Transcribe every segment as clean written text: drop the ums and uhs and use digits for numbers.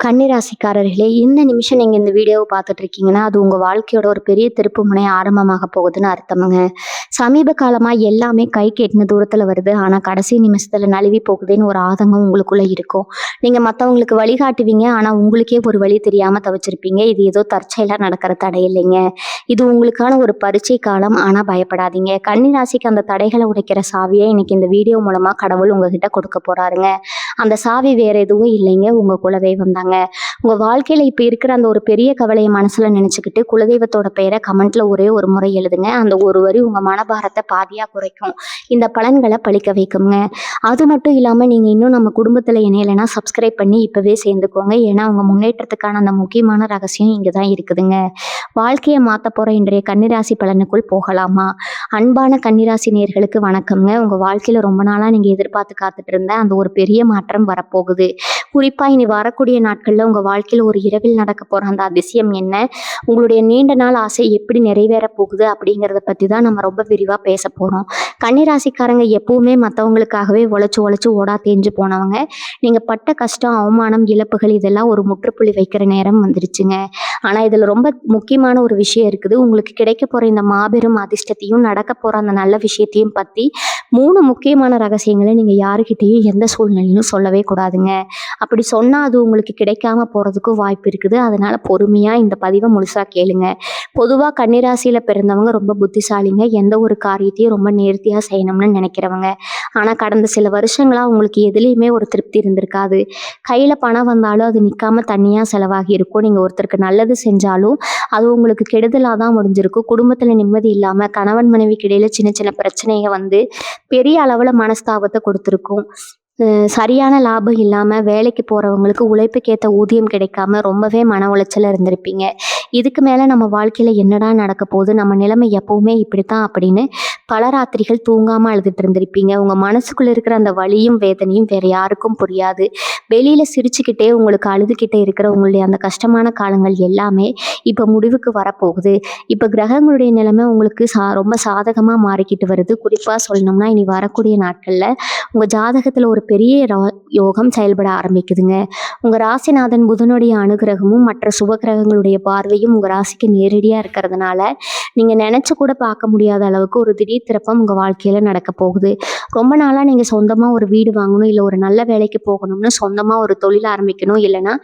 கன்னிராசிக்காரர்களே, இந்த நிமிஷம் நீங்க இந்த வீடியோவ பார்த்துட்டு இருக்கீங்கன்னா, அது உங்க வாழ்க்கையோட ஒரு பெரிய திருப்புமுனை ஆரம்பமாக போகுதுன்னு அர்த்தமுங்க. சமீப காலமா எல்லாமே கைக்கு எட்டுன தூரத்துல வருது. ஆனா, கடைசி நிமிஷத்துல நழுவி போகுதேன்னு ஒரு ஆதங்கம் உங்களுக்குள்ள இருக்கும். நீங்க மத்தவங்களுக்கு வழிகாட்டுவீங்க. ஆனா, உங்களுக்கே ஒரு வழி தெரியாம தவிச்சிருப்பீங்க. இது ஏதோ தற்செயலா நடக்கிற தடை இல்லைங்க. இது உங்களுக்கான ஒரு பரீட்சை காலம். ஆனா பயப்படாதீங்க. கன்னிராசிக்கு அந்த தடைகள உடைக்கிற சாவிய இன்னைக்கு இந்த வீடியோ மூலமா கடவுள் உங்ககிட்ட கொடுக்க போறாருங்க. அந்த சாவி வேற எதுவும் இல்லைங்க. உங்க குலதெய்வம் தாங்க. உங்க வாழ்க்கையில இப்ப இருக்கிற அந்த ஒரு பெரிய கவலைய மனசுல நினைச்சுக்கிட்டு குலதெய்வத்தோட பெயரை கமெண்ட்ல ஒரே ஒரு முறை எழுதுங்க. அந்த ஒரு வரி உங்க மனபாரத்தை பாதியா குறைக்கும். இந்த பலன்களை பலிக்க வைக்குங்க. அது மட்டும் இல்லாம நீங்க இன்னும் நம்ம குடும்பத்துல இணையலைன்னா சப்ஸ்கிரைப் பண்ணி இப்பவே சேர்ந்துக்கோங்க. ஏன்னா உங்க முன்னேற்றத்துக்கான அந்த முக்கியமான ரகசியம் இங்கதான் இருக்குதுங்க. வாழ்க்கையை மாத்த போற இன்றைய கன்னிராசி பலனுக்குள் போகலாமா? அன்பான கன்னிராசி நேயர்களுக்கு வணக்கம்ங்க. உங்க வாழ்க்கையில ரொம்ப நாளா நீங்க எதிர்பார்த்து காத்துட்டு இருந்த அந்த ஒரு பெரிய மாற்றம் வரப்போகுது. குறிப்பா இனி வரக்கூடிய நாட்கள்ல உங்க வாழ்க்கையில ஒரு இரவில் நடக்க போற அந்த அதிசயம் என்ன? உங்களுடைய நீண்ட நாள் ஆசை எப்படி நிறைவேற போகுது அப்படிங்கிறத பத்தி தான் நம்ம ரொம்ப விரிவா பேச போறோம். கன்னிராசிக்காரங்க எப்பவுமே மற்றவங்களுக்காகவே உழைச்சு உழைச்சு ஓடா தேஞ்சு போனவங்க. நீங்க பட்ட கஷ்டம், அவமானம், இழப்புகள் இதெல்லாம் ஒரு முற்றுப்புள்ளி வைக்கிற நேரம் வந்துருச்சுங்க. ஆனா இதுல ரொம்ப முக்கியமான ஒரு விஷயம் இருக்குது. உங்களுக்கு கிடைக்க போற இந்த மாபெரும் அதிர்ஷ்டத்தையும் நடக்க போற அந்த நல்ல விஷயத்தையும் பத்தி 3 முக்கியமான ரகசியங்களை நீங்க யாருக்கிட்டையும் எந்த சூழ்நிலையிலும் சொல்லவே கூடாதுங்க. அப்படி சொன்னா அது உங்களுக்கு கிடைக்காம போறதுக்கும் வாய்ப்பு இருக்குது. அதனால பொறுமையா இந்த பதிவை முழுசா கேளுங்க. பொதுவா கன்னிராசியில பிறந்தவங்க ரொம்ப புத்திசாலிங்க. எந்த ஒரு காரியத்தையும் ரொம்ப நேர்த்தியா செய்யணும்னு நினைக்கிறவங்க. ஆனா கடந்த சில வருஷங்களா உங்களுக்கு எதுலேயுமே ஒரு திருப்தி இருந்திருக்காது. கையில பணம் வந்தாலும் அது நிக்காம தனியா செலவாகி இருக்கும். நீங்க ஒருத்தருக்கு நல்லது செஞ்சாலும் அது உங்களுக்கு கெடுதலா தான் முடிஞ்சிருக்கும். குடும்பத்துல நிம்மதி இல்லாம கணவன் மனைவிக்கு இடையில சின்ன சின்ன பிரச்சனைங்க வந்து பெரிய அளவுல மனஸ்தாபத்தை கொடுத்துருக்கும். சரியான லாபம் இல்லாம வேலைக்கு போறவங்களுக்கு உழைப்புக்கேத்த ஊதியம் கிடைக்காம ரொம்பவே மன உளைச்சல்ல இருந்திருப்பீங்க. இதுக்கு மேல நம்ம வாழ்க்கையில என்னடா நடக்க போகுது, நம்ம நிலைமை எப்பவுமே இப்படித்தான் அப்படின்னு பல ராத்திரிகள் தூங்காம அழுதுட்டு இருந்திருப்பீங்க. உங்க மனசுக்குள்ள இருக்கிற அந்த வலியும் வேதனையும் வேற யாருக்கும் புரியாது. வெளியில சிரிச்சுக்கிட்டே உங்களுக்கு அழுதுகிட்டே இருக்கிற உங்களுடைய அந்த கஷ்டமான காலங்கள் எல்லாமே இப்ப முடிவுக்கு வரப்போகுது. இப்ப கிரகங்களுடைய நிலைமை உங்களுக்கு ரொம்ப சாதகமா மாறிக்கிட்டு வருது. குறிப்பா சொல்லணும்னா இனி வரக்கூடிய நாட்கள்ல உங்க ஜாதகத்துல ஒரு பெரிய யோகம் செயல்பட ஆரம்பிக்குதுங்க. உங்க ராசிநாதன் புதனுடைய அனுகிரகமும் மற்ற சுபகிரகங்களுடைய பார்வையும் உங்க ராசிக்கு நேரடியா இருக்கிறதுனால நீங்க நினைச்சு கூட பார்க்க முடியாத அளவுக்கு ஒரு திடீர் திருப்பம் உங்க வாழ்க்கையில நடக்க போகுது. ரொம்ப நாளா நீங்க சொந்தமா ஒரு வீடு வாங்கணும், இல்ல ஒரு நல்ல வேலைக்கு போகணும்னு சொந்தமா ஒரு தொழில் ஆரம்பிக்கணும், இல்லைன்னா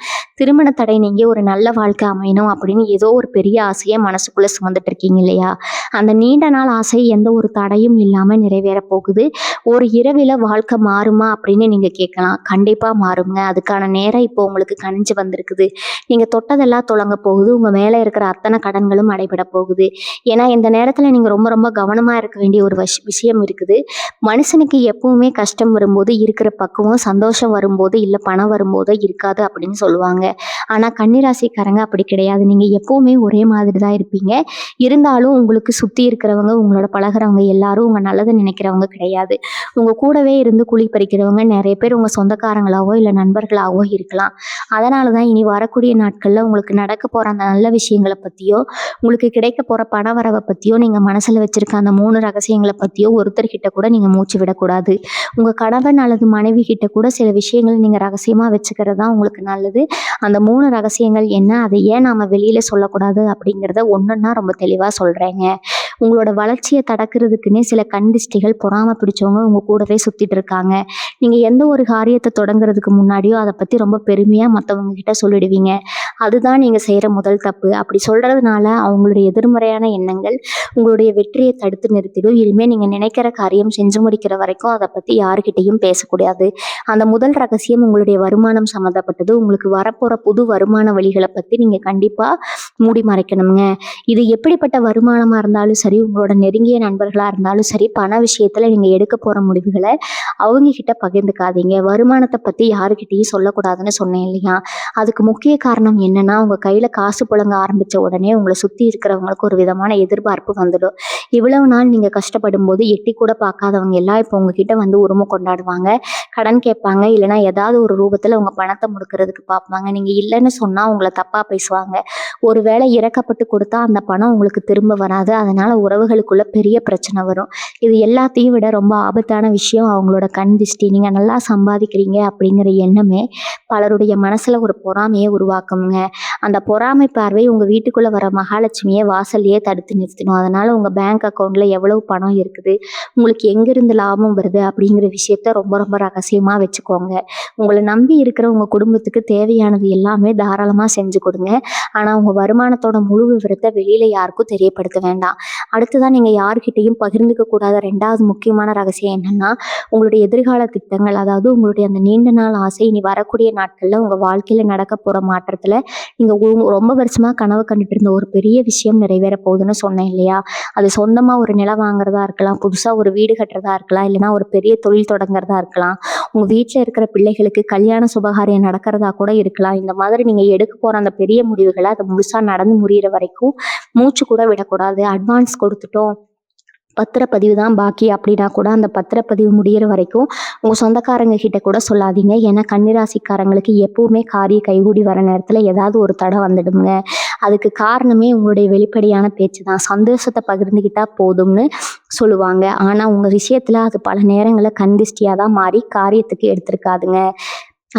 திருமண தடை நீங்க ஒரு நல்ல வாழ்க்கை அமையணும் அப்படின்னு ஏதோ ஒரு பெரிய ஆசையை மனசுக்குள்ள சுமந்துட்டு இருக்கீங்க இல்லையா? அந்த நீண்ட நாள் ஆசை எந்த ஒரு தடையும் இல்லாம நிறைவேற போகுது. ஒரு இரவில வாழ்க்கை மாறுமா அப்படின்னு நீங்க கேட்கலாம். கண்டிப்பா மாறுங்க. அதுக்கான நேரம் இப்போ உங்களுக்கு கனிஞ்சு வந்திருக்குது. நீங்க தொட்டதெல்லாம் தொடங்க போகுது. உங்க மேல இருக்கிற அத்தனை கடன்களும் அடைபட போகுது. ஏன்னா இந்த நேரத்துல நீங்க ரொம்ப ரொம்ப கவனமா இருக்க வேண்டிய ஒரு விஷயம் இருக்குது. மனுஷனுக்கு எப்பவுமே கஷ்டம் வரும்போது இருக்கிற பக்குவம் சந்தோஷம் வரும்போது இல்ல பணம் வரும்போதோ இருக்காது அப்படின்னு சொல்லுவாங்க. ஆனா கன்னிராசிக்காரங்க அப்படி கிடையாது. நீங்க எப்பவுமே ஒரே மாதிரி தான் இருப்பீங்க. இருந்தாலும் உங்களுக்கு சுத்தி இருக்கிறவங்க, உங்களோட பழகுறவங்க எல்லாரும் உங்க நல்லதை நினைக்கிறவங்க கிடையாது. உங்க கூடவே இருந்து குழி பறிக்கிறவங்க நிறைய பேர் உங்க சொந்தக்காரங்களாவோ இல்ல நண்பர்களாவோ இருக்கலாம். அதனாலதான் இனி வரக்கூடிய நாட்கள்ல உங்களுக்கு நடக்க போற அந்த நல்ல விஷயங்களை பத்தியோ, உங்களுக்கு கிடைக்க போற பண வரவை பத்தியோ, நீங்க மனசுல வச்சிருக்க அந்த 3 ரகசியங்களை பத்தியோ ஒருத்தர்கிட்ட கூட நீங்க மூச்சு விடக்கூடாது. உங்க கணவன் அல்லது மனைவி கிட்ட கூட சில விஷயங்கள் நீங்க ரகசியமா வச்சுக்கிறது தான் உங்களுக்கு நல்லது. அந்த 3 ரகசியங்கள் என்ன, அதை ஏன் நாம வெளியில சொல்லக்கூடாது அப்படிங்கிறத ஒன்னொன்னா ரொம்ப தெளிவா சொல்றேங்க. உங்களோட வளர்ச்சியை தடுக்கிறதுக்குன்னே சில கண் திஷ்டிகள், பொறாம பிடிச்சவங்க உங்க கூடவே சுத்திட்டு இருக்காங்க. நீங்க எந்த ஒரு காரியத்தை தொடங்குறதுக்கு முன்னாடியோ அதை பத்தி ரொம்ப பெருமையா மற்றவங்க கிட்ட சொல்லிடுவீங்க. அதுதான் நீங்க செய்யற முதல் தப்பு. அப்படி சொல்றதுனால அவங்களுடைய எதிர்மறையான எண்ணங்கள் உங்களுடைய வெற்றியை தடுத்து நிறுத்திடும். இனிமே நீங்க நினைக்கிற காரியம் செஞ்சு முடிக்கிற வரைக்கும் அதை பத்தி யாருக்கிட்டையும் பேசக்கூடாது. அந்த முதல் ரகசியம் உங்களுடைய வருமானம் சம்மந்தப்பட்டது. உங்களுக்கு வரப்போற புது வருமான வழிகளை பத்தி நீங்க கண்டிப்பா மூடி மறைக்கணுங்க. இது எப்படிப்பட்ட வருமானமா இருந்தாலும் சரி, உங்களோட நெருங்கிய நண்பர்களா இருந்தாலும் சரி, பண விஷயத்துல நீங்க எடுக்க போற முடிவுகளை அவங்க கிட்ட பகிர்ந்துக்காதீங்க. வருமானத்தை பத்தி யாருக்கிட்டையும் சொல்லக்கூடாதுன்னு சொன்னேன் இல்லையா? அதுக்கு முக்கிய காரணம் என்னன்னா, உங்க கையில காசு புழங்க ஆரம்பிச்ச உடனே உங்களை சுத்தி இருக்கிறவங்களுக்கு ஒரு விதமான எதிர்பார்ப்பு வந்துடும். இவ்வளவு நாள் நீங்க கஷ்டப்படும் போது எட்டி கூட பார்க்காதவங்க எல்லாம் இப்போ உங்ககிட்ட வந்து உரிமை கொண்டாடுவாங்க. கடன் கேட்பாங்க. இல்லைன்னா ஏதாவது ஒரு ரூபத்துல உங்க பணத்தை முடுக்கிறதுக்கு பார்ப்பாங்க. நீங்க இல்லைன்னு சொன்னா உங்களை தப்பா பேசுவாங்க. ஒருவேளை இறக்கப்பட்டு கொடுத்தா அந்த பணம் உங்களுக்கு திரும்ப வராது. அதனால உறவுகளுக்குள்ள பெரிய பிரச்சனை வரும். இது எல்லாத்தையும் விட ரொம்ப ஆபத்தான விஷயம் அவங்களோட கண் திஷ்டி. நீங்க நல்லா சம்பாதிக்கிறீங்க அப்படிங்கிற எண்ணமே பலருடைய மனசுல ஒரு பொறாமையை உருவாக்குங்க. அந்த பொறாமை பார்வை உங்க வீட்டுக்குள்ள வர மகாலட்சுமியை வாசல்லையே தடுத்து நிறுத்தணும். அதனால உங்க பேங்க் அக்கௌண்ட்ல எவ்வளவு பணம் இருக்குது, உங்களுக்கு எங்கிருந்து லாபம் வருது அப்படிங்கிற விஷயத்த ரொம்ப ரொம்ப ரகசியமா வச்சுக்கோங்க. உங்களை நம்பி இருக்கிற உங்க குடும்பத்துக்கு தேவையானது எல்லாமே தாராளமா செஞ்சு கொடுங்க. ஆனா உங்க வருமானத்தோட முழு விவரத்தை வெளியில யாருக்கும் தெரியப்படுத்த வேண்டாம். அடுத்துதான் நீங்க யாருக்கிட்டையும் பகிர்ந்துக்க கூடாத 2வது முக்கியமான ரகசியம் என்னன்னா, உங்களுடைய எதிர்கால திட்டங்கள். அதாவது உங்களுடைய அந்த நீண்ட நாள் ஆசை இனி வரக்கூடிய நாட்கள்ல உங்க வாழ்க்கையில நடக்க போற மாற்றத்துல நீங்க ரொம்ப வருஷமா கனவு கண்டுட்டு இருந்த ஒரு பெரிய விஷயம் நிறைவேற போகுதுன்னு சொன்னேன் இல்லையா? அது சொந்தமா ஒரு நிலம் வாங்குறதா இருக்கலாம், புதுசா ஒரு வீடு கட்டுறதா இருக்கலாம், இல்லைன்னா ஒரு பெரிய தொழில் தொடங்குறதா இருக்கலாம், உங்க வீட்டுல இருக்கிற பிள்ளைகளுக்கு கல்யாண சுபகாரியம் நடக்கிறதா கூட இருக்கலாம். இந்த மாதிரி நீங்க எடுக்க போற அந்த பெரிய முடிவுகளை அது முழுசா நடந்து முடியிற வரைக்கும் மூச்சு கூட விடக்கூடாது. அட்வான்ஸ் கொடுத்துட்டோம், பத்திரப்பதிவு தான் பாக்கி அப்படின்னா கூட அந்த பத்திரப்பதிவு முடியிற வரைக்கும் உங்கள் சொந்தக்காரங்க கிட்ட கூட சொல்லாதீங்க. ஏன்னா கன்னிராசிக்காரங்களுக்கு எப்பவுமே காரிய கைகூடி வர நேரத்தில் ஏதாவது ஒரு தடை வந்துடுங்க. அதுக்கு காரணமே உங்களுடைய வெளிப்படையான பேச்சு தான். சந்தோஷத்தை பகிர்ந்துக்கிட்டா போதும்னு சொல்லுவாங்க. ஆனால் உங்கள் விஷயத்தில் அது பல நேரங்களில் கந்திஷ்டியாக தான் மாறி காரியத்துக்கு எடுத்திருக்காதுங்க.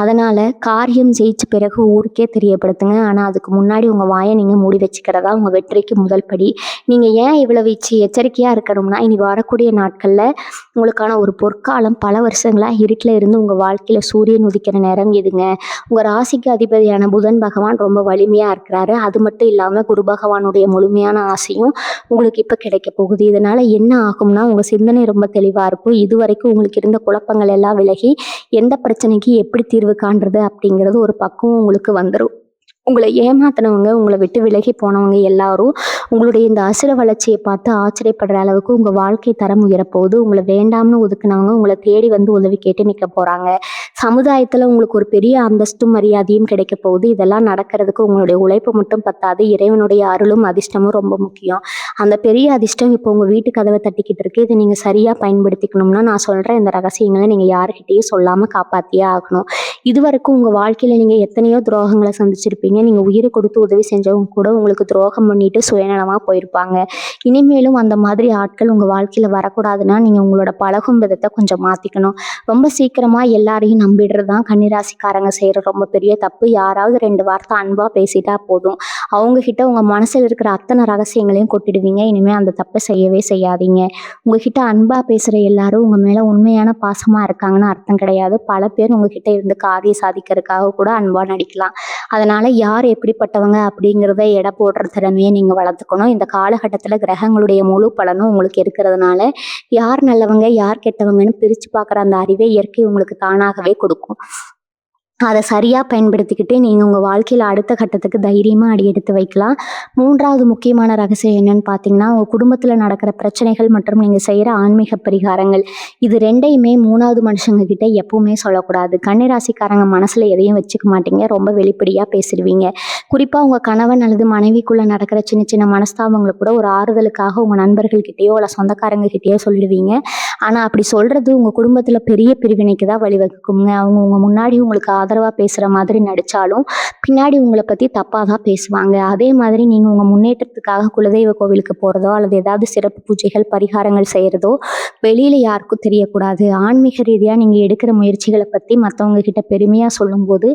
அதனால காரியம் ஜெயிச்ச பிறகு ஊருக்கே தெரியப்படுத்துங்க. ஆனால் அதுக்கு முன்னாடி உங்கள் வாயை நீங்கள் மூடி வச்சுக்கிறதா உங்கள் வெற்றிக்கு முதல் படி. நீங்கள் ஏன் இவ்வளவு எச்சரிக்கையாக இருக்கணும்னா, இனி வரக்கூடிய நாட்களில் உங்களுக்கான ஒரு பொற்காலம் பல வருஷங்களாக இருட்டில் இருந்து உங்கள் வாழ்க்கையில் சூரியன் உதிக்கிற நேரம் எதுங்க. உங்கள் ராசிக்கு அதிபதியான புதன் பகவான் ரொம்ப வலிமையாக இருக்கிறாரு. அது மட்டும் இல்லாமல் குரு பகவானுடைய முழுமையான ஆசையும் உங்களுக்கு இப்போ கிடைக்க போகுது. இதனால் என்ன ஆகும்னா, உங்கள் சிந்தனை ரொம்ப தெளிவாக இருக்கும். இது வரைக்கும் உங்களுக்கு இருந்த குழப்பங்கள் எல்லாம் விலகி எந்த பிரச்சனைக்கு எப்படி தீர்வு காண்றது அப்படிங்கிறது ஒரு பக்குவம் உங்களுக்கு வந்துடும். உங்களை ஏமாத்தினவங்க, உங்களை விட்டு விலகி போனவங்க எல்லாரும் உங்களுடைய இந்த அசுர வளர்ச்சியை பார்த்து ஆச்சரியப்படுற அளவுக்கு உங்கள் வாழ்க்கை தரம் உயரப்போகுது. உங்களை வேண்டாம்னு ஒதுக்குனவங்க உங்களை தேடி வந்து உதவி கேட்டு நிற்க போகிறாங்க. சமுதாயத்தில் உங்களுக்கு ஒரு பெரிய அந்தஸ்தும் மரியாதையும் கிடைக்க போகுது. இதெல்லாம் நடக்கிறதுக்கு உங்களுடைய உழைப்பு மட்டும் பத்தாது, இறைவனுடைய அருளும் அதிர்ஷ்டமும் ரொம்ப முக்கியம். அந்த பெரிய அதிர்ஷ்டம் இப்போ உங்கள் வீட்டு கதவை தட்டிக்கிட்டு இருக்கு. இதை நீங்கள் சரியாக பயன்படுத்திக்கணும்னா நான் சொல்கிற இந்த ரகசியங்களை நீங்கள் யாருக்கிட்டையும் சொல்லாமல் காப்பாற்றியே ஆகணும். இதுவரைக்கும் உங்கள் வாழ்க்கையில் நீங்கள் எத்தனையோ துரோகங்களை சந்திச்சிருப்பீங்க. நீங்கள் உயிரை கொடுத்து உதவி செஞ்சவங்க கூட உங்களுக்கு துரோகம் பண்ணிட்டு சுயநலமாக போயிருப்பாங்க. இனிமேலும் அந்த மாதிரி ஆட்கள் உங்கள் வாழ்க்கையில் வரக்கூடாதுன்னா நீங்கள் உங்களோட பழகும் விதத்தை கொஞ்சம் மாற்றிக்கணும். ரொம்ப சீக்கிரமாக எல்லாரையும் நம்பிடுறது தான் கன்னிராசிக்காரங்க செய்கிற ரொம்ப பெரிய தப்பு. யாராவது 2 வார்த்தை அன்பாக பேசிட்டா போதும், அவங்கக்கிட்ட உங்கள் மனசில் இருக்கிற அத்தனை ரகசியங்களையும் கொட்டிடுவீங்க. இனிமேல் அந்த தப்பை செய்யவே செய்யாதீங்க. உங்ககிட்ட அன்பாக பேசுகிற எல்லாரும் உங்கள் மேலே உண்மையான பாசமாக இருக்காங்கன்னு அர்த்தம் கிடையாது. பல பேர் உங்ககிட்ட இருந்து காரியம் சாதிக்கிறதுக்காக கூட அன்பாக நடிக்கலாம். அதனால் யார் எப்படிப்பட்டவங்க அப்படிங்கிறத எடை போடுற திறமையை நீங்கள் வளர்த்துக்கணும். இந்த காலகட்டத்தில் கிரகங்களுடைய முழு பலனும் உங்களுக்கு இருக்கிறதுனால யார் நல்லவங்க யார் கெட்டவங்கன்னு பிரித்து பார்க்குற அந்த அறிவை இயற்கை உங்களுக்கு தானாகவே கொடுக்கும். அதை சரியாக பயன்படுத்திக்கிட்டு நீங்கள் உங்கள் வாழ்க்கையில் அடுத்த கட்டத்துக்கு தைரியமாக அடி எடுத்து வைக்கலாம். 3வது முக்கியமான ரகசியம் என்னன்னு பார்த்தீங்கன்னா, உங்கள் குடும்பத்தில் நடக்கிற பிரச்சனைகள் மற்றும் நீங்கள் செய்கிற ஆன்மீக பரிகாரங்கள். இது 2யுமே 3வது மனுஷங்க கிட்ட எப்பவுமே சொல்லக்கூடாது. கன்னிராசிக்காரங்க மனசில் எதையும் வச்சுக்க மாட்டீங்க, ரொம்ப வெளிப்படையாக பேசிடுவீங்க. குறிப்பாக உங்கள் கணவன் அல்லது மனைவிக்குள்ளே நடக்கிற சின்ன சின்ன மனஸ்தாபங்களை கூட ஒரு ஆறுதலுக்காக உங்கள் நண்பர்கள்கிட்டயோ இல்லை சொந்தக்காரங்க கிட்டேயோ சொல்லிடுவீங்க. ஆனால் அப்படி சொல்கிறது உங்கள் குடும்பத்தில் பெரிய பிரிவினைக்கு தான் வழிவகுக்குங்க. அவங்க உங்கள் முன்னாடி உங்களுக்கு ஆதரவாக பேசுகிற மாதிரி நடித்தாலும் பின்னாடி உங்களை பற்றி தப்பாக தான் பேசுவாங்க. அதே மாதிரி நீங்கள் உங்கள் முன்னேற்றத்துக்காக குலதெய்வ கோவிலுக்கு போகிறதோ அல்லது ஏதாவது சிறப்பு பூஜைகள் பரிகாரங்கள் செய்கிறதோ வெளியில் யாருக்கும் தெரியக்கூடாது. ஆன்மீக ரீதியாக நீங்கள் எடுக்கிற முயற்சிகளை பற்றி மற்றவங்க கிட்ட பெருமையாக சொல்லும்போது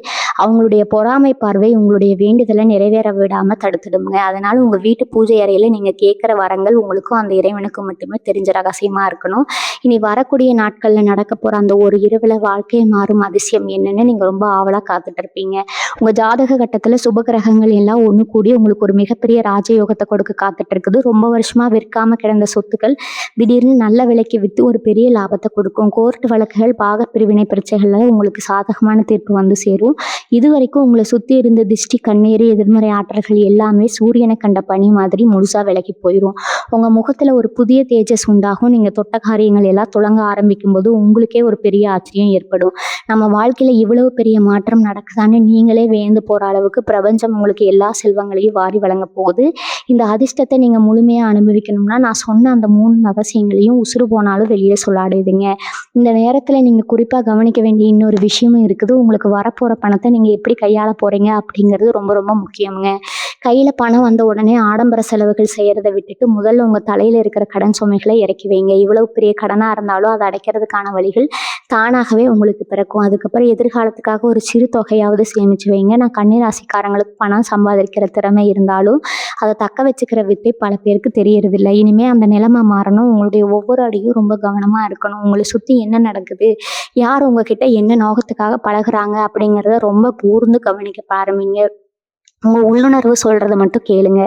அவங்களுடைய பொறாமை பார்வை உங்களுடைய வேண்டுதலை நிறைவேற விடாமல் தடுத்துடுங்க. அதனால் உங்கள் வீட்டு பூஜை அறையில் நீங்கள் கேட்குற வரங்கள் உங்களுக்கும் அந்த இறைவனுக்கும் மட்டுமே தெரிஞ்ச ரகசியமாக இருக்கணும். இனி வரக்கூடிய நாட்களில் நடக்க போகிற அந்த ஒரு இரவில் வாழ்க்கை மாறும் அதிசயம் என்னன்னு நீங்கள் ரொம்ப ஆவலாக காத்துட்டு இருப்பீங்க. உங்கள் ஜாதக கட்டத்தில் சுபகிரகங்கள் எல்லாம் ஒன்று கூடி உங்களுக்கு ஒரு மிகப்பெரிய ராஜயோகத்தை கொடுக்க காத்துட்டு இருக்குது. ரொம்ப வருஷமாக விற்காமல் கிடந்த சொத்துக்கள் திடீர்னு நல்ல விலைக்கு விற்று ஒரு பெரிய லாபத்தை கொடுக்கும். கோர்ட் வழக்குகள் பாகப்பிரிவினை பிரச்சனைகளில் உங்களுக்கு சாதகமான தீர்ப்பு வந்து சேரும். இதுவரைக்கும் உங்களை சுற்றி இருந்த திஷ்டி கண்ணீர் எதிர்மறை ஆற்றல்கள் எல்லாமே சூரியனை கண்ட பனி மாதிரி முழுசாக விலகி போயிடும். உங்கள் முகத்தில் ஒரு புதிய தேஜஸ் உண்டாகும். நீங்கள் தொட்ட காரியங்கள் நட்சத்திரங்கள் எல்லாம் துலங்க ஆரம்பிக்கும்போது உங்களுக்கே ஒரு பெரிய ஆச்சரியம் ஏற்படும். நம்ம வாழ்க்கையில இவ்வளவு பெரிய மாற்றம் நடக்குதான்னு நீங்களே வியந்து போற அளவுக்கு பிரபஞ்சம் உங்களுக்கு எல்லா செல்வங்களையும் வாரி வழங்க போகுது. இந்த அதிர்ஷ்டத்தை நீங்க முழுமையா அனுபவிக்கணும்னா நான் சொன்ன அந்த 3 ரகசியங்களையும் உசுறு போனாலும் வெளியே சொல்லாதீங்க. இந்த நேரத்துல நீங்க குறிப்பா கவனிக்க வேண்டிய இன்னொரு விஷயமும் இருக்குது. உங்களுக்கு வரப்போற பணத்தை நீங்க எப்படி கையாள போறீங்க அப்படிங்கிறது ரொம்ப ரொம்ப முக்கியம்ங்க. கையில பணம் வந்த உடனே ஆடம்பர செலவுகள் செய்யறத விட்டுட்டு முதல்ல உங்க தலையில இருக்கிற கடன் சுமைகளை இறக்கி வைங்க. இவ்வளவு பெரிய கடனா இருந்தாலும் அதை அடைக்கிறதுக்கான வழிகள் தானாகவே உங்களுக்கு பிறக்கும். அதுக்கப்புறம் எதிர்காலத்துக்காக ஒரு சிறு தொகையாவது சேமிச்சு வைங்க. நான் கன்னிராசிக்காரங்களுக்கு பணம் சம்பாதிக்கிற திறமை இருந்தாலும் அதை தக்க வச்சுக்கிற வித்தை பல பேருக்கு தெரியறதில்ல. இனிமே அந்த நிலைமை மாறணும். உங்களுடைய ஒவ்வொரு அடியும் ரொம்ப கவனமா இருக்கணும். உங்களை சுத்தி என்ன நடக்குது, யார் உங்ககிட்ட என்ன நோக்கத்துக்காக பழகுறாங்க அப்படிங்கிறத ரொம்ப கூர்ந்து கவனிக்க ஆரம்பிங்க. உங்க உள்ளுணர்வு சொல்றத மட்டும் கேளுங்க.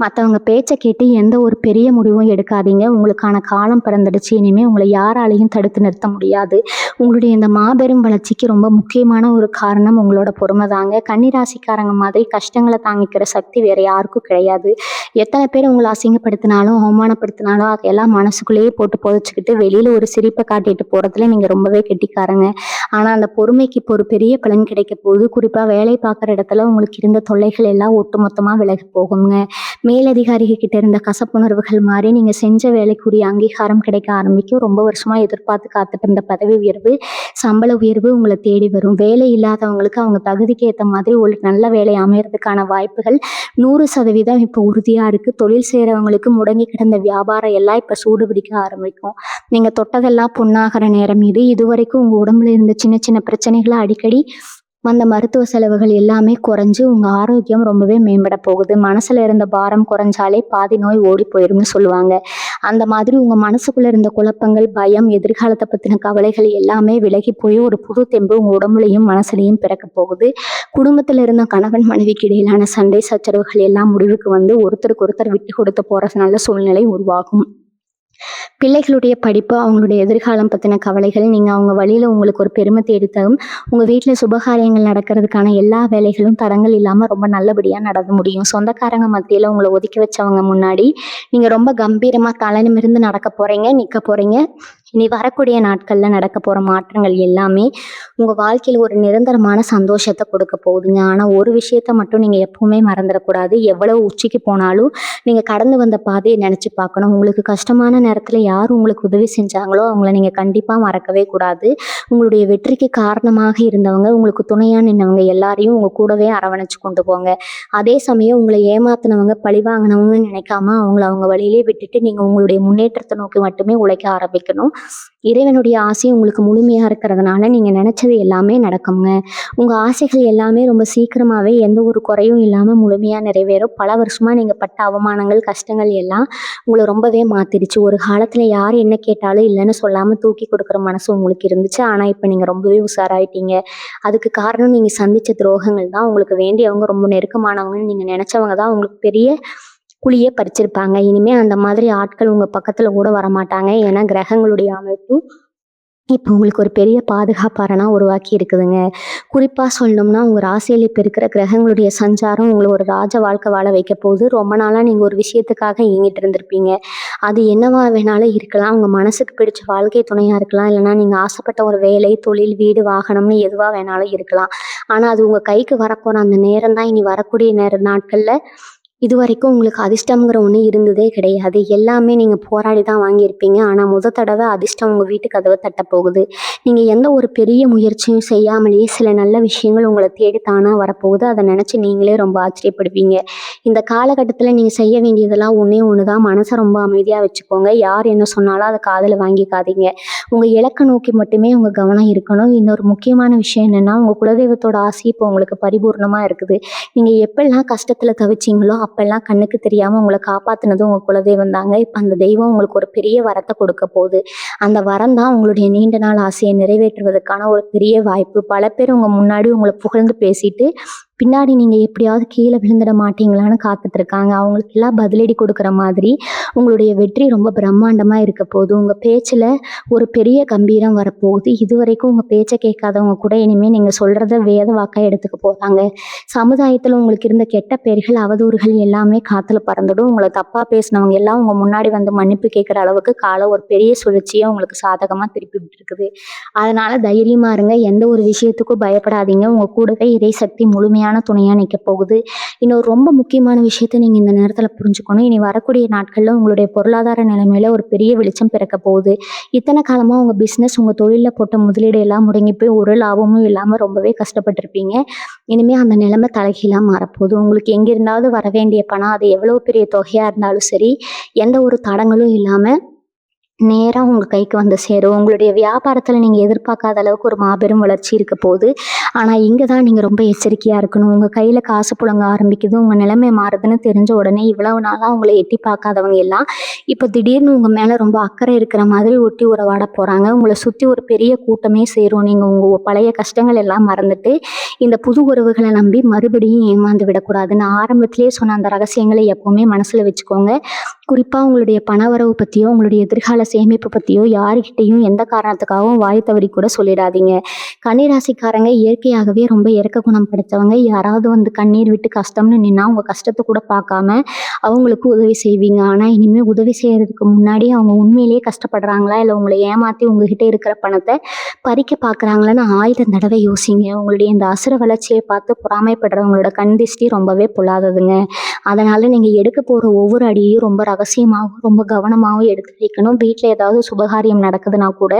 மத்தவங்க பேச்ச கேட்டு எந்த ஒரு பெரிய முடிவும் எடுக்காதீங்க. உங்களுக்கான காலம் பிறந்துடுச்சு. இனிமே உங்களை யாராலையும் தடுத்து நிறுத்த முடியாது. உங்களுடைய இந்த மாபெரும் வளர்ச்சிக்கு ரொம்ப முக்கியமான ஒரு காரணம் உங்களோட பொறுமை தாங்க. கன்னிராசிக்காரங்க மாதிரி கஷ்டங்களை தாங்கிக்கிற சக்தி வேற யாருக்கும் கிடையாது. எத்தனை பேர் உங்களை அசிங்கப்படுத்தினாலும் அவமானப்படுத்தினாலும் அதையெல்லாம் மனசுக்குள்ளேயே போட்டு புதைச்சிக்கிட்டு வெளியில ஒரு சிரிப்பை காட்டிட்டு போறதுல நீங்க ரொம்பவே கெட்டிக்காரங்க. ஆனா அந்த பொறுமைக்கு இப்போ ஒரு பெரிய பலன் கிடைக்க போகுது. குறிப்பா வேலை பார்க்குற இடத்துல உங்களுக்கு இருந்த தொல்லைகள் எல்லாம் ஒட்டுமொத்தமா விலகி போகுங்க. மேலதிகாரிகள் கிட்ட இருந்த கசப்புணர்வுகள் மாறி நீங்க செஞ்ச வேலைக்குரிய அங்கீகாரம் கிடைக்க ஆரம்பிக்கும். ரொம்ப வருஷமா எதிர்பார்த்து காத்துட்டு இருந்த பதவி உயர்வு, சம்பள உயர்வு உங்களை தேடி வரும். வேலை இல்லாதவங்களுக்கு அவங்க தகுதிக்கு ஏற்ற மாதிரி ஒரு நல்ல வேலை அமையறதுக்கான வாய்ப்புகள் 100% இப்போ உறுதியா இருக்கு. தொழில் செய்யறவங்களுக்கு முடங்கி கிடந்த வியாபாரம் எல்லாம் இப்ப சூடு பிடிக்க ஆரம்பிக்கும். நீங்க தொட்டதெல்லாம் பொண்ணாகிற நேரம் இது. இதுவரைக்கும் உங்க உடம்புல இருந்த சின்ன சின்ன பிரச்சனைகளை அடிக்கடி வந்த மருத்துவ செலவுகள் எல்லாமே குறைஞ்சு உங்க ஆரோக்கியம் ரொம்பவே மேம்பட போகுது. மனசுல இருந்த பாரம் குறைஞ்சாலே பாதி நோய் ஓடி போயிரும்னு சொல்லுவாங்க. அந்த மாதிரி உங்க மனசுக்குள்ள இருந்த குழப்பங்கள், பயம், எதிர்காலத்தை பத்தின கவலைகள் எல்லாமே விலகி போய் ஒரு புது தெம்பு உங்க உடம்புலையும் மனசுலையும் பிறக்க போகுது. குடும்பத்துல இருந்த கணவன் மனைவிக்கு இடையிலான சண்டை சச்சரவுகள் எல்லாம் முடிவுக்கு வந்து ஒருத்தருக்கு ஒருத்தர் விட்டு கொடுத்து போற நல்ல சூழ்நிலை உருவாகும். பிள்ளைகளுடைய படிப்பு, அவங்களுடைய எதிர்காலம் பத்தின கவலைகள், நீங்க அவங்க வழியில உங்களுக்கு ஒரு பெருமை தேடித்தரும். உங்க வீட்டுல சுபகாரியங்கள் நடக்கிறதுக்கான எல்லா வேலைகளும் தடங்கள் இல்லாம ரொம்ப நல்லபடியா நடந்து முடியும். சொந்தக்காரங்க மத்தியில உங்களை ஒதுக்கி வச்சவங்க முன்னாடி நீங்க ரொம்ப கம்பீரமா தலை நிமிர்ந்து நடக்க போறீங்க, நிக்க போறீங்க. இனி வரக்கூடிய நாட்கள்ல நடக்க போற மாற்றங்கள் எல்லாமே உங்க வாழ்க்கையில ஒரு நிரந்தரமான சந்தோஷத்தை கொடுக்க போகுதுங்க. ஆனா ஒரு விஷயத்த மட்டும் நீங்க எப்பவுமே மறந்துடக்கூடாது. எவ்வளவு உச்சிக்கு போனாலும் நீங்க கடந்து வந்த பாதையை நினைச்சு பார்க்கணும். உங்களுக்கு கஷ்டமான நேரத்துல யார் உங்களுக்கு உதவி செஞ்சாங்களோ அவங்கள நீங்க கண்டிப்பா மறக்கவே கூடாது. உங்களுடைய வெற்றிக்கு காரணமாக இருந்தவங்க, உங்களுக்கு துணையா நின்னவங்க எல்லாரையும் உங்க கூடவே அரவணைச்சு கொண்டு போங்க. அதே சமயம் உங்களை ஏமாத்தினவங்க, பழிவாங்கினவங்கன்னு நினைக்காம அவங்கள அவங்க வழியிலே விட்டுட்டு நீங்க உங்களுடைய முன்னேற்றத்தை நோக்கி மட்டுமே உழைக்க ஆரம்பிக்கணும். இறைவனுடைய ஆசை உங்களுக்கு முழுமையா இருக்கிறதுனால நீங்க நினைச்சது எல்லாமே நடக்குங்க. உங்க ஆசைகள் எல்லாமே ரொம்ப சீக்கிரமாவே எந்த ஒரு குறையும் இல்லாம முழுமையா நிறைவேறும். பல வருஷமா நீங்க பட்ட அவமானங்கள், கஷ்டங்கள் எல்லாம் உங்களை ரொம்பவே மாத்திடுச்சு. ஒரு காலத்துல யார் என்ன கேட்டாலும் இல்லைன்னு சொல்லாம தூக்கி கொடுக்குற மனசு உங்களுக்கு இருந்துச்சு. ஆனா இப்ப நீங்க ரொம்பவே உஷாராயிட்டீங்க. அதுக்கு காரணம் நீங்க சந்திச்ச துரோகங்கள் தான். உங்களுக்கு வேண்டியவங்க, ரொம்ப நெருக்கமானவங்கன்னு நீங்க நினைச்சவங்க தான் உங்களுக்கு பெரிய குழியே பறிச்சிருப்பாங்க. இனிமே அந்த மாதிரி ஆட்கள் உங்க பக்கத்துல கூட வரமாட்டாங்க. ஏன்னா கிரகங்களுடைய அமைப்பு இப்போ உங்களுக்கு ஒரு பெரிய பாதுகாப்பாரனா உருவாக்கி இருக்குதுங்க. குறிப்பா சொல்லணும்னா உங்க ராசியில இப்ப இருக்கிற கிரகங்களுடைய சஞ்சாரம் உங்களை ஒரு ராஜ வாழ்க்கை வாழ வைக்க போகுது. ரொம்ப நாளா நீங்க ஒரு விஷயத்துக்காக ஏங்கிட்டு இருந்திருப்பீங்க. அது என்னவா வேணாலும் இருக்கலாம். உங்க மனசுக்கு பிடிச்ச வாழ்க்கை துணையா இருக்கலாம். இல்லைன்னா நீங்க ஆசைப்பட்ட ஒரு வேலை, தொழில், வீடு, வாகனம்னு எதுவா வேணாலும் இருக்கலாம். ஆனா அது உங்க கைக்கு வரப்போற அந்த நேரம் தான் இனி வரக்கூடிய நாட்கள்ல இதுவரைக்கும் உங்களுக்கு அதிர்ஷ்டம்ங்கிற ஒண்ணு இருந்ததே கிடையாது. எல்லாமே நீங்க போராடி தான் வாங்கியிருப்பீங்க. ஆனா தடவை அதிர்ஷ்டம் உங்க வீட்டு கதவை தட்டப் போகுது. நீங்க எந்த ஒரு பெரிய முயற்சியும் செய்யாமலேயே சில நல்ல விஷயங்கள் உங்களை தேடி தானா வரப்போகுது. அதை நினைச்சு நீங்களே ரொம்ப ஆச்சரியப்படுவீங்க. இந்த காலகட்டத்துல நீங்க செய்ய வேண்டியதெல்லாம் ஒண்ணே ஒண்ணுதான். மனசை ரொம்ப அமைதியா வச்சுக்கோங்க. யார் என்ன சொன்னாலும் அதை காதுல வாங்கிக்காதீங்க. உங்க இலக்கை நோக்கி மட்டுமே உங்க கவனம் இருக்கணும். இன்னொரு முக்கியமான விஷயம் என்னன்னா, உங்க குலதெய்வத்தோட ஆசை இப்போ உங்களுக்கு பரிபூர்ணமா இருக்குது. நீங்க எப்பெல்லாம் கஷ்டத்துல தவிச்சீங்களோ அப்பெல்லாம் கண்ணுக்கு தெரியாம உங்களை காப்பாத்துனது உங்க குலதெய்வம் தாங்க. இப்ப அந்த தெய்வம் உங்களுக்கு ஒரு பெரிய வரத்தை கொடுக்க போகுது. அந்த வரம் தான் உங்களுடைய நீண்ட நாள் ஆசையை நிறைவேற்றுவதற்கான ஒரு பெரிய வாய்ப்பு. பல பேர் உங்க முன்னாடி உங்களை புகழ்ந்து பேசிட்டு பின்னாடி நீங்க எப்படியாவது கீழ விழுந்துட மாட்டீங்களான்னு காத்துட்டு இருக்காங்க. அவங்களுக்கெல்லாம் பதிலடி கொடுக்குற மாதிரி உங்களுடைய வெற்றி ரொம்ப பிரம்மாண்டமா இருக்க போகுது. உங்க பேச்சுல ஒரு பெரிய கம்பீரம் வரப்போகுது. இதுவரைக்கும் உங்க பேச்ச கேட்காதவங்க கூட இனிமே நீங்க சொல்றத வேத வாக்கா எடுத்துக்க போறாங்க. சமுதாயத்துல உங்களுக்கு இருந்த கெட்ட பெயர்கள், அவதூறுகள் எல்லாமே காத்துல பறந்துடும். உங்கள தப்பா பேசினவங்க எல்லாம் உங்க முன்னாடி வந்து மன்னிப்பு கேட்கிற அளவுக்கு காலம் ஒரு பெரிய சுழற்சியா உங்களுக்கு சாதகமா திருப்பி விட்டுருக்குது. அதனால தைரியமா இருங்க. எந்த ஒரு விஷயத்துக்கும் பயப்படாதீங்க. உங்க கூடவே இறைசக்தி முழுமையான துணையா நிக்க போகுது. இன்னொரு ரொம்ப முக்கியமான விஷயத்த நீங்க இந்த நேரத்துல புரிஞ்சுக்கணும். இனி வரக்கூடிய நாட்கள்ல உங்களுடைய பொருளாதார நிலைமையில ஒரு பெரிய வெளிச்சம் பிறக்க போகுது. இத்தனை காலமா உங்க பிசினஸ், உங்க தொழில்ல போட்ட முதலீடு எல்லாம் முடங்கி போய் ஒரு லாபமும் இல்லாம ரொம்பவே கஷ்டப்பட்டிருப்பீங்க. இனிமே அந்த நிலைமை தலைகீழா மாறப்போகுது. உங்களுக்கு எங்கிருந்தாவது வர வேண்டிய பணம், அது எவ்வளவு பெரிய தொகையா இருந்தாலும் சரி, எந்த ஒரு தடங்களும் இல்லாம நேரா உங்க கைக்கு வந்து சேரும். உங்களுடைய வியாபாரத்துல நீங்க எதிர்பார்க்காத அளவுக்கு ஒரு மாபெரும் வளர்ச்சி இருக்க போகுது. ஆனா இங்க தான் நீங்க ரொம்ப எச்சரிக்கையா இருக்கணும். உங்க கையில காசு புழங்க ஆரம்பிக்குது. உங்க நிலைமை மாறுதுன்னு தெரிஞ்ச உடனே இவ்வளவு நாளா உங்களை எட்டி பார்க்காதவங்க எல்லாம் இப்ப திடீர்னு உங்க மேல ரொம்ப அக்கறை இருக்கிற மாதிரி ஒட்டி உறவாட போறாங்க. உங்களை சுத்தி ஒரு பெரிய கூட்டமே சேரும். நீங்க உங்க பழைய கஷ்டங்கள் எல்லாம் மறந்துட்டு இந்த புது உறவுகளை நம்பி மறுபடியும் ஏமாந்து விடக்கூடாது. நான் ஆரம்பத்திலேயே சொன்ன அந்த ரகசியங்களை எப்பவுமே மனசுல வச்சுக்கோங்க. குறிப்பா உங்களுடைய பணவரவு பத்தியோ, உங்களுடைய எதிர்கால சேமிப்பு பத்தியோ யாருகிட்டயும் எந்த காரணத்துக்காகவும் வாய் தவறி கூட சொல்லிடாதீங்க. கன்னிராசிக்காரங்க இயற்கையாகவே ரொம்ப இரக்க குணம் படைத்தவங்க. யாராவது வந்து கண்ணீர் விட்டு கஷ்டம்னு நின்னா உங்க கஷ்டத்தை கூட பார்க்காம அவங்களுக்கு உதவி செய்வீங்க. ஆனா இனிமே உதவி செய்யறதுக்கு முன்னாடி அவங்க உண்மையிலேயே கஷ்டப்படுறாங்களா, இல்லை உங்களை ஏமாத்தி உங்ககிட்ட இருக்கிற பணத்தை பறிக்க பார்க்குறாங்களான்னு 1000 தடவை யோசிங்க. உங்களுடைய இந்த அசுர வளர்ச்சியை பார்த்து பொறாமைப்படுறவங்களோட கண் திஷ்டி ரொம்பவே பொல்லாததுங்க. அதனால நீங்க எடுக்க போற ஒவ்வொரு அடியையும் ரொம்ப ரகசியமாகவும் ரொம்ப கவனமாகவும் எடுத்து வைக்கணும். வீட்டில் ஏதாவது சுபகாரியம் நடக்குதுன்னா கூட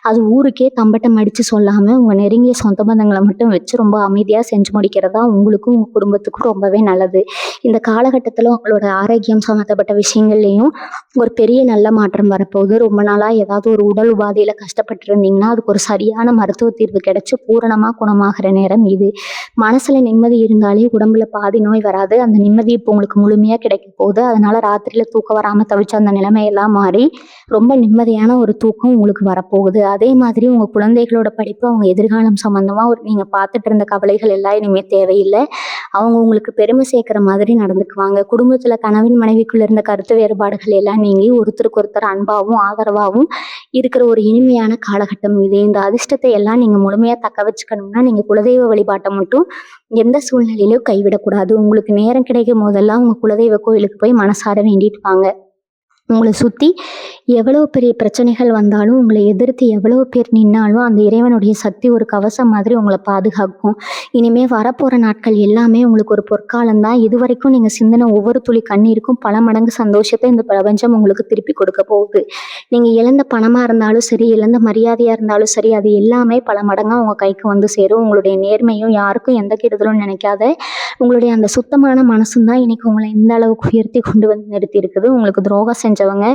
அது ஊருக்கே தம்பட்டம் அடித்து சொல்லாமல் உங்கள் நெருங்கிய சொந்த பந்தங்களை மட்டும் வச்சு ரொம்ப அமைதியாக செஞ்சு முடிக்கிறதா உங்களுக்கும் உங்கள் குடும்பத்துக்கும் ரொம்பவே நல்லது. இந்த காலகட்டத்தில் உங்களோட ஆரோக்கியம் சம்மந்தப்பட்ட விஷயங்கள்லையும் ஒரு பெரிய நல்ல மாற்றம் வரப்போகுது. ரொம்ப நாளாக ஏதாவது ஒரு உடல் உபாதையில் கஷ்டப்பட்டு இருந்தீங்கன்னா அதுக்கு ஒரு சரியான மருத்துவ தீர்வு கிடைச்சி பூரணமாக குணமாகிற நேரம் இது. மனசில் நிம்மதி இருந்தாலே உடம்புல பாதி நோய் வராது. அந்த நிம்மதி இப்போ உங்களுக்கு முழுமையாக கிடைக்க போகுது. அதனால ராத்திரியில் தூக்கம் வராமல் தவிச்ச அந்த நிலைமையெல்லாம் மாறி ரொம்ப நிம்மதியான ஒரு தூக்கம் உங்களுக்கு வரப்போகுது. அதே மாதிரி உங்கள் குழந்தைகளோட படிப்பு, அவங்க எதிர்காலம் சம்மந்தமாக நீங்கள் பார்த்துட்டு இருந்த கவலைகள் எல்லாம் இனிமேல் தேவையில்லை. அவங்க உங்களுக்கு பெருமை சேர்க்குற மாதிரி நடந்துக்குவாங்க. குடும்பத்தில் கணவன் மனைவிக்குள்ள இருந்த கருத்து வேறுபாடுகள் எல்லாம் நீங்கி ஒருத்தருக்கு ஒருத்தர் அன்பாகவும் ஆதரவாகவும் இருக்கிற ஒரு இனிமையான காலகட்டம் இது. இந்த அதிர்ஷ்டத்தை எல்லாம் நீங்கள் முழுமையாக தக்க வச்சுக்கணும்னா நீங்கள் குலதெய்வ வழிபாட்டை மட்டும் எந்த சூழ்நிலையிலும் கைவிடக்கூடாது. உங்களுக்கு நேரம் கிடைக்கும் போதெல்லாம் உங்கள் குலதெய்வ கோயிலுக்கு போய் மனசார வேண்டிட்டு வாங்க. உங்களை சுற்றி எவ்வளவு பெரிய பிரச்சனைகள் வந்தாலும், உங்களை எதிர்த்து எவ்வளவு பேர் நின்னாலும் அந்த இறைவனுடைய சக்தி ஒரு கவசம் மாதிரி உங்களை பாதுகாக்கும். இனிமேல் வரப்போகிற நாட்கள் எல்லாமே உங்களுக்கு ஒரு பொற்காலம்தான். இதுவரைக்கும் நீங்கள் சிந்தின ஒவ்வொரு துளி கண்ணீருக்கும் பல மடங்கு சந்தோஷத்தை இந்த பிரபஞ்சம் உங்களுக்கு திருப்பி கொடுக்க போகுது. நீங்கள் இழந்த பணமாக இருந்தாலும் சரி, இழந்த மரியாதையாக இருந்தாலும் சரி, அது எல்லாமே பல மடங்காக உங்கள் கைக்கு வந்து சேரும். உங்களுடைய நேர்மையும் யாருக்கும் எந்த கெடுதலும் நினைக்காத உங்களுடைய அந்த சுத்தமான மனசும் தான் இன்னைக்கு உங்களை இந்த அளவுக்கு உயர்த்தி கொண்டு வந்து நிறுத்தி இருக்குது. உங்களுக்கு துரோகம் செஞ்சவங்க,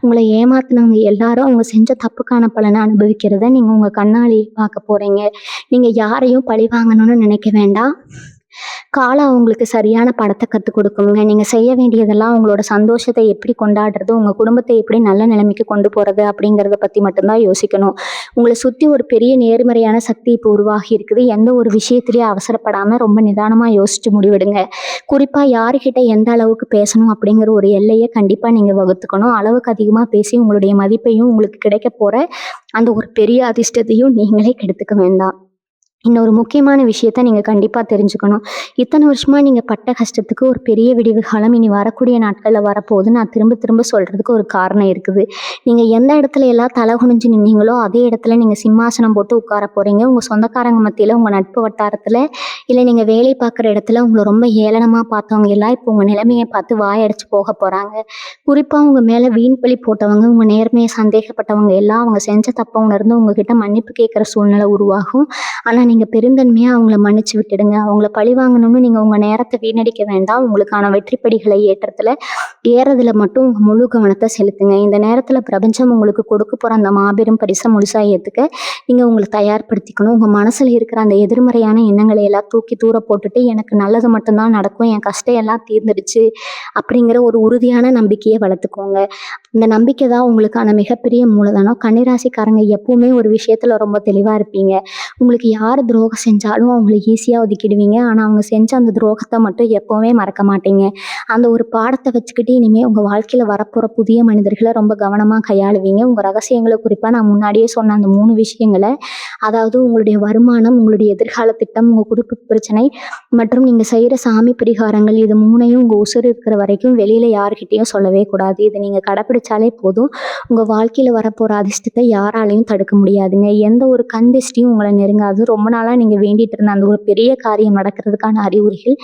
உங்களை ஏமாத்தினவங்க எல்லாரும் அவங்க செஞ்ச தப்புக்கான பலனை அனுபவிக்கிறத நீங்கள் உங்கள் கண்ணாலேயே பார்க்க போகிறீங்க. நீங்கள் யாரையும் பழி வாங்கணும்னு நினைக்க வேண்டாம். காலம் அவங்களுக்கு சரியான படத்தை கற்றுக் கொடுக்குங்க. நீங்கள் செய்ய வேண்டியதெல்லாம் உங்களோட சந்தோஷத்தை எப்படி கொண்டாடுறது, உங்கள் குடும்பத்தை எப்படி நல்ல நிலைமைக்கு கொண்டு போகிறது அப்படிங்கிறத பற்றி மட்டும்தான் யோசிக்கணும். உங்களை சுற்றி ஒரு பெரிய நேர்மறையான சக்தி இப்போ உருவாகி இருக்குது. எந்த ஒரு விஷயத்திலையும் அவசரப்படாமல் ரொம்ப நிதானமாக யோசித்து முடிவெடுங்க. குறிப்பாக யாருக்கிட்ட எந்த அளவுக்கு பேசணும் அப்படிங்கிற ஒரு எல்லையை கண்டிப்பாக நீங்கள் வகுத்துக்கணும். அளவுக்கு அதிகமாக பேசி உங்களுடைய மதிப்பையும் உங்களுக்கு கிடைக்க போகிற அந்த ஒரு பெரிய அதிர்ஷ்டத்தையும் நீங்களே கெடுத்துக்க வேண்டாம். இன்னொரு முக்கியமான விஷயத்த நீங்கள் கண்டிப்பாக தெரிஞ்சுக்கணும். இத்தனை வருஷமாக நீங்கள் பட்ட கஷ்டத்துக்கு ஒரு பெரிய விடிவு காலம் இனி வரக்கூடிய நாட்களில் வரப்போகுது. நான் திரும்ப திரும்ப சொல்கிறதுக்கு ஒரு காரணம் இருக்குது. நீங்கள் எந்த இடத்துல எல்லாம் தலை குனிஞ்சு நின்னீங்களோ அதே இடத்துல நீங்கள் சிம்மாசனம் போட்டு உட்கார போகிறீங்க. உங்கள் சொந்தக்காரங்க மத்தியில், உங்கள் நட்பு வட்டாரத்தில், இல்லை நீங்கள் வேலை பார்க்குற இடத்துல உங்களை ரொம்ப ஏளனமாக பார்த்தவங்க எல்லாம் இப்போ உங்கள் நிலைமையை பார்த்து வாயடிச்சு போக போகிறாங்க. குறிப்பாக உங்கள் மேலே வீண் பழி போட்டவங்க, உங்கள் நேர்மையை சந்தேகப்பட்டவங்க எல்லாம் அவங்க செஞ்ச தப்பை உணர்ந்து உங்ககிட்ட மன்னிப்பு கேட்குற சூழ்நிலை உருவாகும். ஆனால் நீங்கள் பெருந்தன்மையாக அவங்கள மன்னிச்சு விட்டுடுங்க. அவங்கள பழி வாங்கணும்னு நீங்கள் உங்கள் நேரத்தை வீணடிக்க வேண்டாம். உங்களுக்கான வெற்றிப்படிகளை ஏறதுல மட்டும் உங்கள் முழு கவனத்தை செலுத்துங்க. இந்த நேரத்தில் பிரபஞ்சம் உங்களுக்கு கொடுக்க போகிற அந்த மாபெரும் பரிசை முழுசாக ஏற்றுக்க நீங்கள் உங்களை தயார்படுத்திக்கணும். உங்கள் மனசில் இருக்கிற அந்த எதிர்மறையான எண்ணங்களை எல்லாம் தூக்கி தூர போட்டுட்டு எனக்கு நல்லது மட்டும்தான் நடக்கும், என் கஷ்டம் எல்லாம் தீர்ந்துடுச்சு அப்படிங்கிற ஒரு உறுதியான நம்பிக்கையை வளர்த்துக்கோங்க. இந்த நம்பிக்கை தான் உங்களுக்கான மிகப்பெரிய மூலதனம். கன்னிராசிக்காரங்க எப்பவுமே ஒரு விஷயத்தில் ரொம்ப தெளிவாக இருப்பீங்க. உங்களுக்கு யார் யார் துரோகம் செஞ்சாலும் அவங்கள ஈஸியாக ஒதுக்கிடுவீங்க. ஆனால் அவங்க செஞ்ச அந்த துரோகத்தை மட்டும் எப்போவுமே மறக்க மாட்டீங்க. அந்த ஒரு பாடத்தை வச்சுக்கிட்டு இனிமேல் உங்கள் வாழ்க்கையில் வரப்போகிற புதிய மனிதர்களை ரொம்ப கவனமாக கையாளுவீங்க. உங்கள் ரகசியங்களை குறிப்பாக நான் முன்னாடியே சொன்ன அந்த 3 விஷயங்களை, அதாவது உங்களுடைய வருமானம், உங்களுடைய எதிர்கால திட்டம், உங்கள் குடும்ப பிரச்சனை மற்றும் நீங்கள் செய்கிற சாமி பரிகாரங்கள், இது 3யும் உங்கள் உசுறு இருக்கிற வரைக்கும் வெளியில் யாருக்கிட்டேயும் சொல்லவே கூடாது. இதை நீங்கள் கடைப்பிடிச்சாலே போதும். உங்கள் வாழ்க்கையில் வரப்போகிற அதிர்ஷ்டத்தை யாராலையும் தடுக்க முடியாதுங்க. எந்த ஒரு கண் திஷ்டியும் உங்களை நெருங்காது. ரொம்ப நாளாக நீங்கள் வேண்டிட்டு இருந்த அந்த ஒரு பெரிய காரியம் நடக்கிறதுக்கான அறிகுறிகள்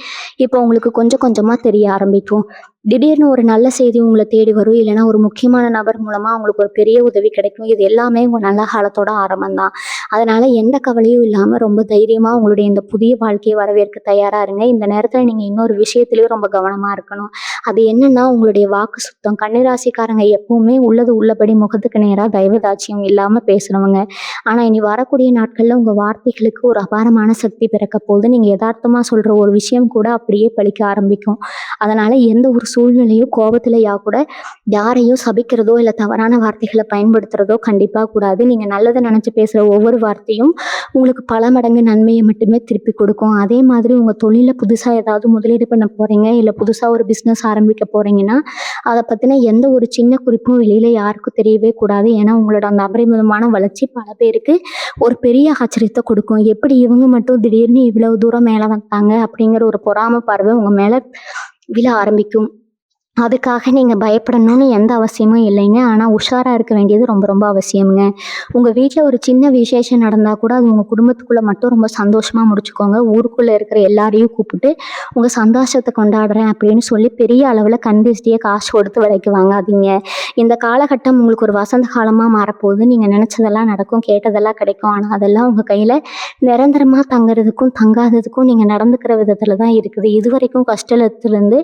இப்போ உங்களுக்கு கொஞ்சம் கொஞ்சமாக தெரிய ஆரம்பிக்கும். திடீர்னு ஒரு நல்ல செய்தி உங்களை தேடி வரும். இல்லைன்னா ஒரு முக்கியமான நபர் மூலமாக உங்களுக்கு ஒரு பெரிய உதவி கிடைக்கும். இது எல்லாமே உங்கள் நல்ல காலத்தோட ஆரம்பம் தான். அதனால் எந்த கவலையும் இல்லாமல் ரொம்ப தைரியமாக உங்களுடைய இந்த புதிய வாழ்க்கையை வரவேற்க தயாராக இருங்க. இந்த நேரத்தில் நீங்கள் இன்னொரு விஷயத்துலையும் ரொம்ப கவனமாக இருக்கணும். அது என்னன்னா, உங்களுடைய வாக்கு சுத்தம். கன்னிராசிக்காரங்க எப்பவுமே உள்ளது உள்ளபடி முகத்துக்கு நேராக தயவுதாட்சியம் இல்லாமல் பேசுகிறவங்க. ஆனால் இனி வரக்கூடிய நாட்களில் உங்கள் வார்த்தைகளுக்கு ஒரு அபாரமான சக்தி பிறக்க போகுது. நீங்கள் யதார்த்தமாக சொல்கிற ஒரு விஷயம் கூட அப்படியே பலிக்க ஆரம்பிக்கும். அதனால் எந்த ஒரு சூழ்நிலையும் கோபத்திலையா கூட யாரையும் சபிக்கிறதோ இல்லை தவறான வார்த்தைகளை பயன்படுத்துகிறதோ கண்டிப்பாக கூடாது. நீங்கள் நல்லதை நினச்சி பேசுகிற ஒவ்வொரு வார்த்தையும் உங்களுக்கு பல மடங்கு நன்மையை மட்டுமே திருப்பி கொடுக்கும். அதே மாதிரி உங்கள் தொழிலில் புதுசாக ஏதாவது முதலீடு பண்ண போகிறீங்க, இல்லை புதுசாக ஒரு பிஸ்னஸ் ஆரம்பிக்க போகிறீங்கன்னா அதை பற்றின எந்த ஒரு சின்ன குறிப்பும் வெளியில் யாருக்கும் தெரியவே கூடாது. ஏன்னா உங்களோட அந்த அபரிமிதமான வளர்ச்சி பல பேருக்கு ஒரு பெரிய ஆச்சரியத்தை கொடுக்கும். எப்படி இவங்க மட்டும் திடீர்னு இவ்வளவு தூரம் மேலே வந்தாங்க அப்படிங்கிற ஒரு பொறாமை பார்வை உங்கள் மேலே விழ ஆரம்பிக்கும். அதுக்காக நீங்கள் பயப்படணும்னு எந்த அவசியமும் இல்லைங்க. ஆனால் உஷாராக இருக்க வேண்டியது ரொம்ப ரொம்ப அவசியமுங்க. உங்கள் வீட்டில் ஒரு சின்ன விசேஷம் நடந்தால் கூட அது உங்கள் குடும்பத்துக்குள்ளே மட்டும் ரொம்ப சந்தோஷமாக முடிச்சுக்கோங்க. ஊருக்குள்ளே இருக்கிற எல்லாரையும் கூப்பிட்டு உங்கள் சந்தோஷத்தை கொண்டாடுறேன் அப்படின்னு சொல்லி பெரிய அளவில் கண் திருஷ்டியை காசு கொடுத்து விலைக்கு வாங்காதீங்க. இந்த காலகட்டம் உங்களுக்கு ஒரு வசந்த காலமாக மாறப்போகுது. நீங்கள் நினச்சதெல்லாம் நடக்கும், கேட்டதெல்லாம் கிடைக்கும். ஆனால் அதெல்லாம் உங்கள் கையில் நிரந்தரமாக தங்குறதுக்கும் தங்காததுக்கும் நீங்கள் நடந்துக்கிற விதத்தில் தான் இருக்குது. இது வரைக்கும் கஷ்டத்துலேருந்து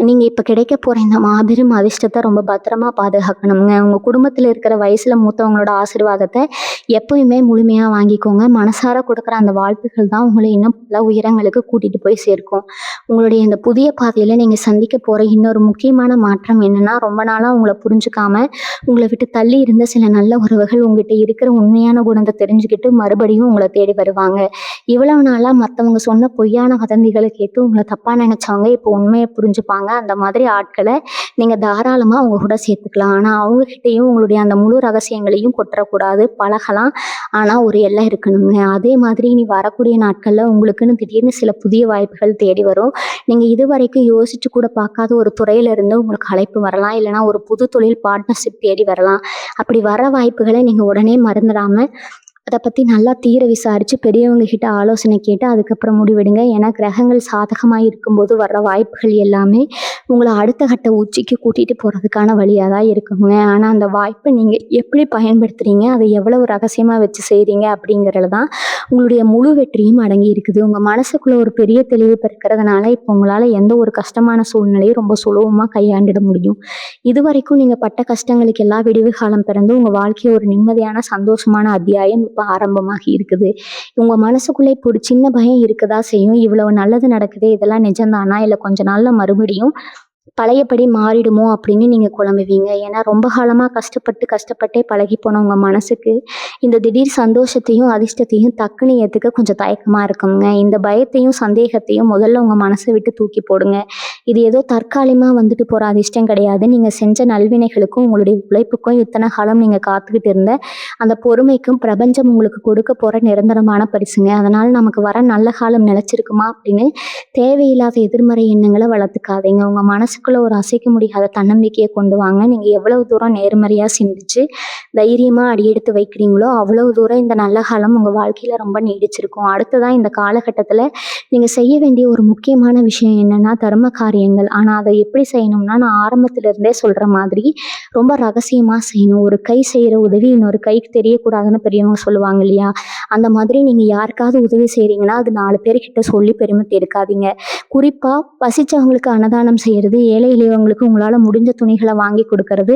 நீங்கள் இப்போ கிடைக்க போகிற இந்த மாபெரும் அதிர்ஷ்டத்தை ரொம்ப பத்திரமா பாதுகாக்கணுங்க. உங்கள் குடும்பத்தில் இருக்கிற வயசில் மூத்தவங்களோட ஆசீர்வாதத்தை எப்பயுமே முழுமையாக வாங்கிக்கோங்க. மனசார கொடுக்குற அந்த வாழ்த்துக்கள் தான் உங்களை இன்னும் பல உயரங்களுக்கு கூட்டிகிட்டு போய் சேர்க்கும். உங்களுடைய இந்த புதிய பாதையில் நீங்கள் சந்திக்க போகிற இன்னொரு முக்கியமான மாற்றம் என்னென்னா, ரொம்ப நாளாக உங்களை புரிஞ்சுக்காம உங்களை விட்டு தள்ளி இருந்த சில நல்ல உறவுகள் உங்ககிட்ட இருக்கிற உண்மையான குணத்தை தெரிஞ்சுக்கிட்டு மறுபடியும் உங்களை தேடி வருவாங்க. இவ்வளவு நாளாக மற்றவங்க சொன்ன பொய்யான வதந்திகளை கேட்டு உங்களை தப்பாக நினச்சவங்க இப்போ உண்மையை புரிஞ்சுப்பாங்க. அந்த மாதிரி ஆட்களை நீங்கள் தாராளமாக அவங்க கூட சேர்த்துக்கலாம். ஆனால் அவங்ககிட்டையும் உங்களுடைய அந்த முழு ரகசியங்களையும் கொட்டக்கூடாது. பழகலாம், ஆனால் ஒரு எல்லை இருக்கணுங்க. அதே மாதிரி நீ வரக்கூடிய நாட்களில் உங்களுக்குன்னு திடீர்னு சில புதிய வாய்ப்புகள் தேடி வரும். நீங்கள் இது வரைக்கும் யோசிச்சு கூட பார்க்காத ஒரு துறையிலிருந்து உங்களுக்கு அழைப்பு வரலாம். இல்லைனா ஒரு புது தொழில் பார்ட்னர்ஷிப் தேடி வரலாம். அப்படி வர வாய்ப்புகளை நீங்கள் உடனே மறந்துடாமல் அதை பற்றி நல்லா தீர விசாரித்து பெரியவங்க கிட்ட ஆலோசனை கேட்டு அதுக்கப்புறம் முடிவெடுங்க. ஏன்னா கிரகங்கள் சாதகமாக இருக்கும்போது வர்ற வாய்ப்புகள் எல்லாமே உங்களை அடுத்த கட்ட உச்சிக்கு கூட்டிகிட்டு போகிறதுக்கான வழியாக தான் இருக்குங்க. ஆனால் அந்த வாய்ப்பை நீங்கள் எப்படி பயன்படுத்துகிறீங்க, அதை எவ்வளவு ரகசியமாக வச்சு செய்கிறீங்க அப்படிங்கிறதுல தான் உங்களுடைய முழு வெற்றியும் அடங்கி இருக்குது. உங்கள் மனசுக்குள்ளே ஒரு பெரிய தெளிவு பிறக்கிறதுனால இப்போ உங்களால் எந்த ஒரு கஷ்டமான சூழ்நிலையும் ரொம்ப சுலபமாக கையாண்டிட முடியும். இது வரைக்கும் நீங்கள் பட்ட கஷ்டங்களுக்கு எல்லா விடிவு காலம் பிறந்து உங்கள் வாழ்க்கையை ஒரு நிம்மதியான சந்தோஷமான அத்தியாயம் இப்போ ஆரம்பமாகி இருக்குது. உங்கள் மனசுக்குள்ளே இப்போ ஒரு சின்ன பயம் இருக்கதா செய்யும். இவ்வளவு நல்லது நடக்குது, இதெல்லாம் நிஜம்தானா, இல்லை கொஞ்ச நாளில் மறுபடியும் பழையபடி மாறிடுமோ அப்படின்னு நீங்கள் குழம்புவீங்க. ஏன்னா ரொம்ப காலமாக கஷ்டப்பட்டே பழகி போன உங்கள் மனசுக்கு இந்த திடீர் சந்தோஷத்தையும் அதிர்ஷ்டத்தையும் டக்குன்னு ஏற்றுக்க கொஞ்சம் தயக்கமாக இருக்குங்க. இந்த பயத்தையும் சந்தேகத்தையும் முதல்ல உங்கள் மனசை விட்டு தூக்கி போடுங்க. இது ஏதோ தற்காலிகமாக வந்துட்டு போகிற அதிர்ஷ்டம் கிடையாது. நீங்கள் செஞ்ச நல்வினைகளுக்கும் உங்களுடைய உழைப்புக்கும் இத்தனை காலம் நீங்கள் காத்துக்கிட்டு இருந்த அந்த பொறுமைக்கும் பிரபஞ்சம் உங்களுக்கு கொடுக்க போகிற நிரந்தரமான பரிசுங்க. அதனால் நமக்கு வர நல்ல காலம் நிலச்சிருக்குமா அப்படின்னு தேவையில்லாத எதிர்மறை எண்ணங்களை வளர்த்துக்காதீங்க. உங்கள் மனசுக்குள்ளே ஒரு அசைக்க முடியாத தன்னம்பிக்கையை கொண்டு வாங்க. நீங்கள் எவ்வளவு தூரம் நேர்மறையாக சிந்திச்சு தைரியமாக அடியெடுத்து வைக்கிறீங்களோ அவ்வளவு தூரம் இந்த நல்ல காலம் உங்கள் வாழ்க்கையில் ரொம்ப நீடிச்சிருக்கும். அடுத்ததான் இந்த காலகட்டத்தில் நீங்கள் செய்ய வேண்டிய ஒரு முக்கியமான விஷயம் என்னென்னா தர்ம காரியங்கள். ஆனால் அதை எப்படி செய்யணும்னா, நான் ஆரம்பத்திலிருந்தே சொல்கிற மாதிரி ரொம்ப ரகசியமாக செய்யணும். ஒரு கை செய்கிற உதவி இன்னொரு கைக்கு தெரியக்கூடாதுன்னு பெரியவங்க சொல்லுவாங்க இல்லையா, அந்த மாதிரி நீங்கள் யாருக்காவது உதவி செய்கிறீங்கன்னா அது 4 பேர்கிட்ட சொல்லி பெருமை எடுக்காதீங்க. குறிப்பாக பசிச்சவங்களுக்கு அன்னதானம் செய்கிறது, ஏழை எளியவங்களுக்கு உங்களால் முடிஞ்ச துணிகளை வாங்கி கொடுக்கறது,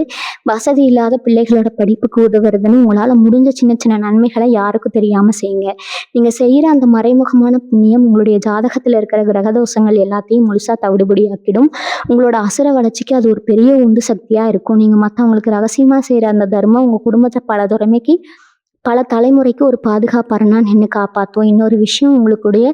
வசதி இல்லாத பிள்ளைகளோட படிப்புக்கு உதவுறதுன்னு உங்களால் முடிஞ்ச சின்ன சின்ன நன்மைகளை யாருக்கும் தெரியாமல் செய்யுங்க. நீங்கள் செய்கிற அந்த மறைமுகமான புண்ணியம் உங்களுடைய ஜாதகத்தில் இருக்கிற கிரகதோஷங்கள் எல்லாத்தையும் முழுசாக தவிடுபடியாக்கிடும். உங்களோட அசுர வளர்ச்சிக்கு அது ஒரு பெரிய உந்து சக்தியாக இருக்கும். நீங்கள் மற்றவங்களுக்கு ரகசியமாக செய்கிற அந்த தர்மம் உங்கள் குடும்பத்தை பல துறைமைக்கு பல தலைமுறைக்கு ஒரு பாதுகாப்பரணா நின்று காப்பாற்றும். இன்னொரு விஷயம், உங்களுடைய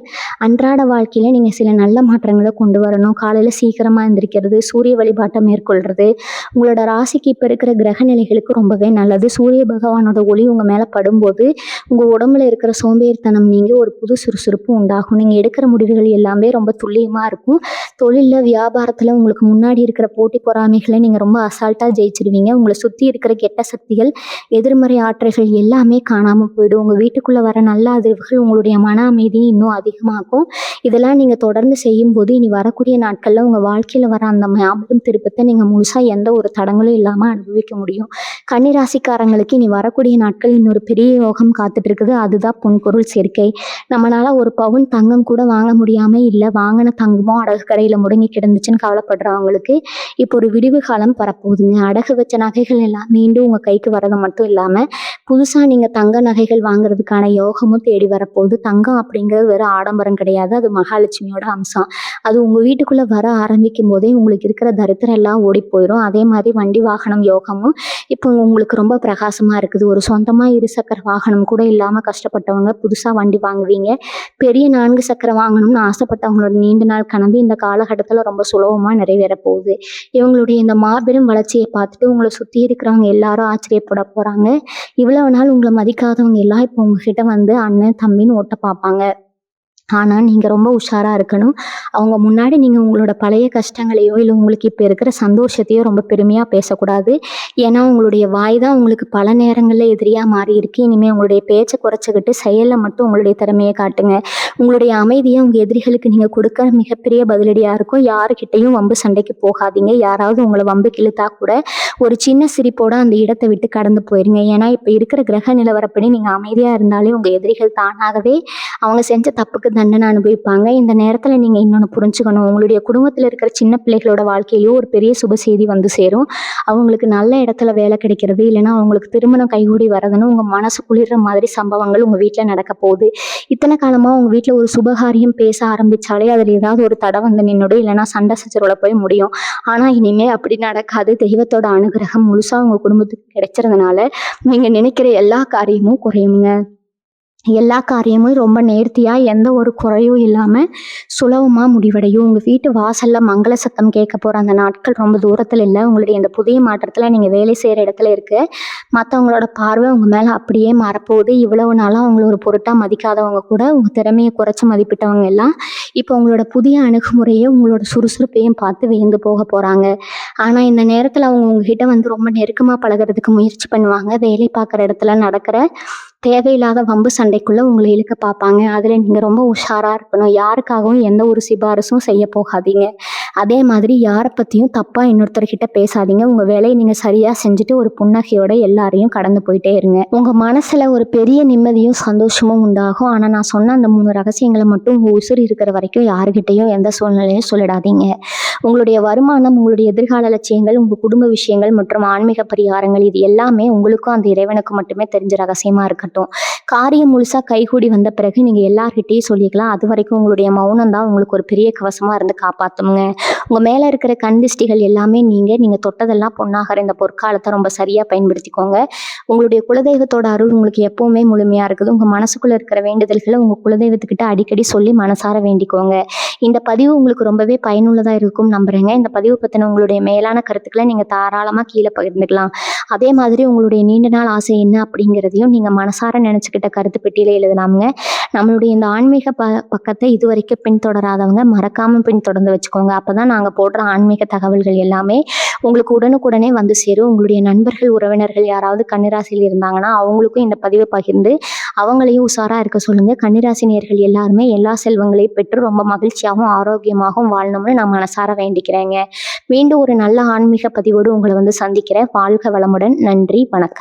அன்றாட வாழ்க்கையில நீங்கள் சில நல்ல மாற்றங்களை கொண்டு வரணும். காலையில் சீக்கிரமாக எந்திரிக்கிறது, சூரிய வழிபாட்டை மேற்கொள்கிறது உங்களோட ராசிக்கு இப்போ இருக்கிற கிரக நிலைகளுக்கு ரொம்பவே நல்லது. சூரிய பகவானோட ஒளி உங்கள் மேலே படும்போது உங்கள் உடம்புல இருக்கிற சோம்பேறித்தனம் நீங்கி ஒரு புது சுறுசுறுப்பு உண்டாகும். நீங்கள் எடுக்கிற முடிவுகள் எல்லாமே ரொம்ப துல்லியமாக இருக்கும். தொழிலில் வியாபாரத்தில் உங்களுக்கு முன்னாடி இருக்கிற போட்டி பொறாமைகளை நீங்கள் ரொம்ப அசால்ட்டாக ஜெயிச்சிடுவீங்க. உங்களை சுற்றி இருக்கிற கெட்ட சக்திகள், எதிர்மறை ஆற்றல்கள் எல்லாமே காணாமல் போயிடும். உங்கள் வீட்டுக்குள்ளே வர நல்ல அதிர்வுகள் உங்களுடைய மன அமைதியை இன்னும் அதிகமாகும். இதெல்லாம் நீங்கள் தொடர்ந்து செய்யும்போது இனி வரக்கூடிய நாட்களில் உங்கள் வாழ்க்கையில் வர அந்த ஞாபகம் திருப்பத்தை நீங்கள் முழுசாக எந்த ஒரு தடங்களும் இல்லாமல் அனுபவிக்க முடியும். கன்னிராசிக்காரங்களுக்கு இனி வரக்கூடிய நாட்கள் இன்னொரு பெரிய யோகம் காத்துட்டு இருக்குது. அதுதான் பொன்பொருள் சேர்க்கை. நம்மளால ஒரு பவுன் தங்கம் கூட வாங்க முடியாமல் இல்லை, வாங்கின தங்கமும் அடகு கடையில் முடங்கி கிடந்துச்சுன்னு கவலைப்படுறவங்களுக்கு இப்போ ஒரு விடிவு காலம் வரப்போகுதுங்க. அடகு வச்ச நகைகள் எல்லாம் மீண்டும் உங்கள் கைக்கு வரது மட்டும் இல்லாமல் புதுசாக நீங்கள் தங்க நகைகள் வாங்குறதுக்கான யோகமும் தேடி வரப்போகுது. தங்கம் அப்படிங்கிறது வெறும் ஆடம்பரம் கிடையாது, அது மகாலட்சுமியோட அம்சம். அது உங்கள் வீட்டுக்குள்ளே வர ஆரம்பிக்கும் போதே உங்களுக்கு இருக்கிற தரித்திரம் எல்லாம் ஓடி போயிடும். அதே மாதிரி வண்டி வாகனம் யோகமும் இப்போ உங்களுக்கு ரொம்ப பிரகாசமாக இருக்குது. ஒரு சொந்தமாக இருசக்கர வாகனம் கூட இல்லாமல் கஷ்டப்பட்டவங்க புதுசாக வண்டி வாங்குவீங்க. பெரிய 4 சக்கரம் வாங்கணும்னு ஆசைப்பட்டவங்களோட நீண்ட நாள் கனவு இந்த காலகட்டத்தில் ரொம்ப சுலபமாக நிறைவேற போகுது. இவங்களுடைய இந்த மாபெரும் வளர்ச்சியை பார்த்துட்டு உங்களை சுற்றி இருக்கிறவங்க எல்லாரும் ஆச்சரியப்பட போகிறாங்க. இவ்வளவு நாள் உங்களை மதிக்காதவங்க எல்லாம் இப்போ உங்ககிட்ட வந்து அண்ணன் தம்பின்னு ஓட்ட பார்ப்பாங்க. ஆனால் நீங்கள் ரொம்ப உஷாராக இருக்கணும். அவங்க முன்னாடி நீங்கள் உங்களோட பழைய கஷ்டங்களையோ இல்லை உங்களுக்கு இப்போ இருக்கிற சந்தோஷத்தையோ ரொம்ப பெருமையாக பேசக்கூடாது. ஏன்னா உங்களுடைய வாய் தான் உங்களுக்கு பல நேரங்களில் எதிரியாக மாறி இருக்கு. இனிமேல் உங்களுடைய பேச்சை குறைச்சிக்கிட்டு செயலில் மட்டும் உங்களுடைய திறமையை காட்டுங்க. உங்களுடைய அமைதியை உங்கள் எதிரிகளுக்கு நீங்கள் கொடுக்க மிகப்பெரிய பதிலடியாக இருக்கும். யாருக்கிட்டையும் வம்பு சண்டைக்கு போகாதீங்க. யாராவது உங்களை வம்புக்கு இழுத்தா கூட ஒரு சின்ன சிரிப்போட அந்த இடத்தை விட்டு கடந்து போயிருங்க. ஏன்னா இப்போ இருக்கிற கிரக நிலவரப்படி நீங்கள் அமைதியாக இருந்தாலே உங்கள் எதிரிகள் தானாகவே அவங்க செஞ்ச தப்புக்கு தண்டனை அனுபவிப்பாங்க. இந்த நேரத்தில் நீங்கள் இன்னொன்று புரிஞ்சுக்கணும். உங்களுடைய குடும்பத்தில் இருக்கிற சின்ன பிள்ளைகளோட வாழ்க்கையிலோ ஒரு பெரிய சுப செய்தி வந்து சேரும். அவங்களுக்கு நல்ல இடத்துல வேலை கிடைக்கிறது, இல்லைன்னா அவங்களுக்கு திருமணம் கைகூடி வரதுன்னு உங்கள் மனசு குளிர்ற மாதிரி சம்பவங்கள் உங்கள் வீட்டில் நடக்க போகுது. இத்தனை காலமாக உங்கள் வீட்டில் ஒரு சுபகாரியம் பேச ஆரம்பித்தாலே அதில் ஏதாவது ஒரு தடை வந்து நின்றுடும், இல்லைன்னா சண்டை சச்சரவில் போய் முடியும். ஆனால் இனிமேல் அப்படி நடக்காது. தெய்வத்தோட அனுகிரகம் முழுசாக உங்கள் குடும்பத்துக்கு கிடைச்சதுனால நீங்கள் நினைக்கிற எல்லா காரியமும் குறையுங்க. எல்லா காரியமும் ரொம்ப நேர்த்தியாக எந்த ஒரு குறையும் இல்லாமல் சுலபமாக முடிவடையும். உங்கள் வீட்டு வாசலில் மங்கள சத்தம் கேட்க போகிற அந்த நாட்கள் ரொம்ப தூரத்தில் இல்லை. உங்களுடைய இந்த புதிய மாற்றத்தில் நீங்கள் வேலை செய்கிற இடத்துல இருக்க மற்றவங்களோட பார்வை உங்கள் மேலே அப்படியே மாறப்போகுது. இவ்வளவு நாளாக அவங்கள ஒரு பொருட்டாக மதிக்காதவங்க கூட உங்கள் திறமையை குறைச்சி மதிப்பிட்டவங்க எல்லாம் இப்போ உங்களோட புதிய அணுகுமுறையை உங்களோட சுறுசுறுப்பையும் பார்த்து வியந்து போக போகிறாங்க. ஆனால் இந்த நேரத்தில் அவங்க உங்ககிட்ட வந்து ரொம்ப நெருக்கமாக பழகிறதுக்கு முயற்சி பண்ணுவாங்க. வேலை பார்க்குற இடத்துல நடக்கிற தேவையில்லாத வம்பு சண்டைக்குள்ளே உங்களை இழுக்க பார்ப்பாங்க. அதில் நீங்கள் ரொம்ப உஷாராக இருக்கணும். யாருக்காகவும் எந்த ஒரு சிபாரிசும் செய்ய போகாதீங்க. அதே மாதிரி யாரை பற்றியும் தப்பாக இன்னொருத்தர்கிட்ட பேசாதீங்க. உங்கள் வேலையை நீங்கள் சரியாக செஞ்சுட்டு ஒரு புன்னகையோட எல்லாரையும் கடந்து போயிட்டே இருங்க. உங்கள் மனசில் ஒரு பெரிய நிம்மதியும் சந்தோஷமும் உண்டாகும். ஆனால் நான் சொன்ன அந்த 3 ரகசியங்களை மட்டும் உங்கள் உசுறு இருக்கிற வரைக்கும் யாருக்கிட்டையும் எந்த சூழ்நிலையும் சொல்லிடாதீங்க. உங்களுடைய வருமானம், உங்களுடைய எதிர்கால லட்சியங்கள், உங்கள் குடும்ப விஷயங்கள் மற்றும் ஆன்மீக பரிகாரங்கள் இது எல்லாமே உங்களுக்கும் அந்த இறைவனுக்கு மட்டுமே தெரிஞ்ச ரகசியமாக இருக்கட்டும். காரியம் முழுசாக கைகூடி வந்த பிறகு நீங்கள் எல்லார்கிட்டையும் சொல்லிக்கலாம். அது வரைக்கும் உங்களுடைய மௌனம் தான் உங்களுக்கு ஒரு பெரிய கவசமாக இருந்து காப்பாற்றுங்க. உங்கள் மேலே இருக்கிற கண்திஷ்டிகள் எல்லாமே நீங்கள் தொட்டதெல்லாம் பொன்னாகிற இந்த பொற்காலத்தை ரொம்ப சரியாக பயன்படுத்திக்கோங்க. உங்களுடைய குலதெய்வத்தோட அருள் உங்களுக்கு எப்பவுமே முழுமையாக இருக்குது. உங்கள் மனசுக்குள்ளே இருக்கிற வேண்டுதல்களை உங்கள் குலதெய்வத்துக்கிட்ட அடிக்கடி சொல்லி மனசார வேண்டிக்கோங்க. இந்த பதிவு உங்களுக்கு ரொம்பவே பயனுள்ளதாக இருக்கும் நம்புறேங்க. இந்த பதிவு பற்றின உங்களுடைய மேலான கருத்துக்களை நீங்கள் தாராளமாக கீழே பகிர்ந்துக்கலாம். அதே மாதிரி உங்களுடைய நீண்ட நாள் ஆசை என்ன அப்படிங்கிறதையும் நீங்கள் மனசார நினச்சிக்கிட்ட கருத்து பெட்டியில் எழுதலாமுங்க. நம்மளுடைய இந்த ஆன்மீக பக்கத்தை இது வரைக்கும் பின்தொடராதவங்க மறக்காமல் பின்தொடர்ந்து வச்சுக்கோங்க. அப்போ தான் நாங்கள் போடுற ஆன்மீக தகவல்கள் எல்லாமே உங்களுக்கு உடனுக்குடனே வந்து சேரும். உங்களுடைய நண்பர்கள், உறவினர்கள் யாராவது கன்னிராசியில் இருந்தாங்கன்னா அவங்களுக்கும் இந்த பதிவை பகிர்ந்து அவங்களையும் உஷாராக இருக்க சொல்லுங்கள். கன்னிராசி நேயர்கள் எல்லாருமே எல்லா செல்வங்களையும் பெற்று ரொம்ப மகிழ்ச்சியாகவும் ஆரோக்கியமாகவும் வாழணும்னு நான் மனசார வேண்டிக்கிறேங்க. மீண்டும் ஒரு நல்ல ஆன்மீக பதிவோடு உங்களை வந்து சந்திக்கிறேன். வாழ்க வளமுடன். நன்றி, வணக்கம்.